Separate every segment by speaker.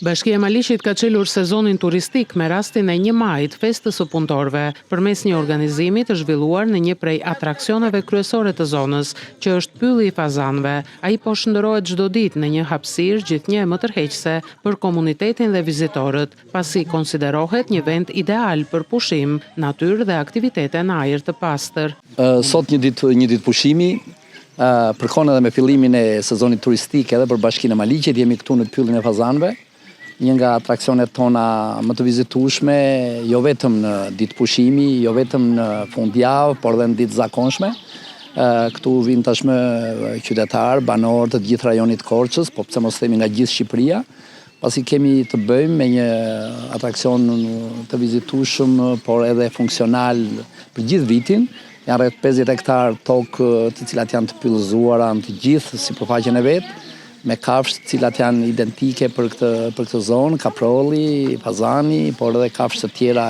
Speaker 1: Bashkia e Maliqit ka çelur sezonin turistik me rastin e 1 majit, festës së punëtorëve, përmes një organizimi të zhvilluar në një prej atraksioneve kryesore të zonës, që është Pylli i Fazanëve. Ai po shndërrohet çdo ditë në një hapësirë gjithnjë më tërheqëse për komunitetin dhe vizitorët, pasi konsiderohet një vend ideal për pushim, natyrë dhe aktivitete në ajër të pastër.
Speaker 2: Sot një ditë pushimi. Përkon edhe me fillimin e sezonit turistik edhe për Bashkinë e Maliqit, jemi këtu në Pyllin e Fazanëve, një nga atraksionet tona më të vizitueshme, jo vetëm në ditë pushimi, jo vetëm në fundjavë, por edhe në ditë zakonshme. Këtu vinë tashmë qytetarë, banorë të gjithë rajonit Korçës, po pse mos themi nga gjithë Shqipëria, pasi kemi të bëjmë me një atraksion të vizitueshëm, por edhe funksional për gjithë vitin. Janë rreth 50 hektar tokë të cilat janë të pyllëzuara në të gjithë sipërfaqen e vet, me kafshë të cilat janë identike për këtë zonë, kaprolli, fazani, por edhe kafshë të tjera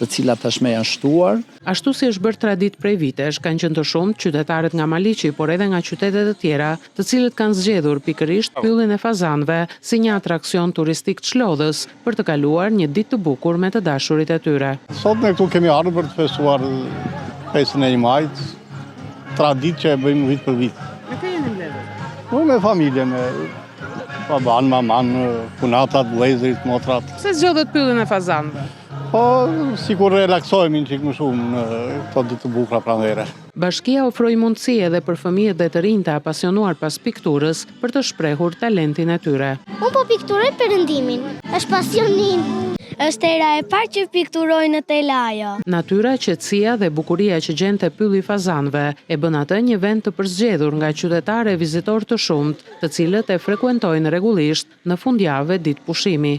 Speaker 2: të cilat tashmë janë shtuar.
Speaker 1: Ashtu si është bërë traditë prej vitesh, kanë qenë të shumtë qytetarët nga Maliqi, por edhe nga qytetet të tjera, të cilët kanë zgjedhur pikërisht Pyllin e Fazanëve si një atraksion turistik çlodhës për të kaluar një ditë të bukur me të dashurit e tyre.
Speaker 3: Sot ne këtu kemi ardhur për të festuar festën e 1 majit, traditë që e bëjmë vit për vit.
Speaker 1: Me kë jeni mbledhur?
Speaker 3: Me familjen, me baban, maman, punatat, vëllezërit, motrat.
Speaker 1: Pse zgjodhët Pyllin e Fazanëve?
Speaker 3: Po, sikur relaksohemi një çik më shumë në këto ditë të bukura pranvere.
Speaker 1: Bashkia ofroi mundësi edhe për fëmijët dhe të rinjtë apasionuar pas pikturës për të shprehur talentin e tyre.
Speaker 4: Unë po pikturoj perëndimin, është pasionin. Është era e parë që pikturoj në telajo.
Speaker 1: Natyra, qetësia dhe bukuria që gjen te Pylli i Fazanëve e bën atë një vend të përzgjedhur nga qytetarë e vizitorë të shumtë, të cilët e frekuentojnë rregullisht në fundjavë ditë pushimi.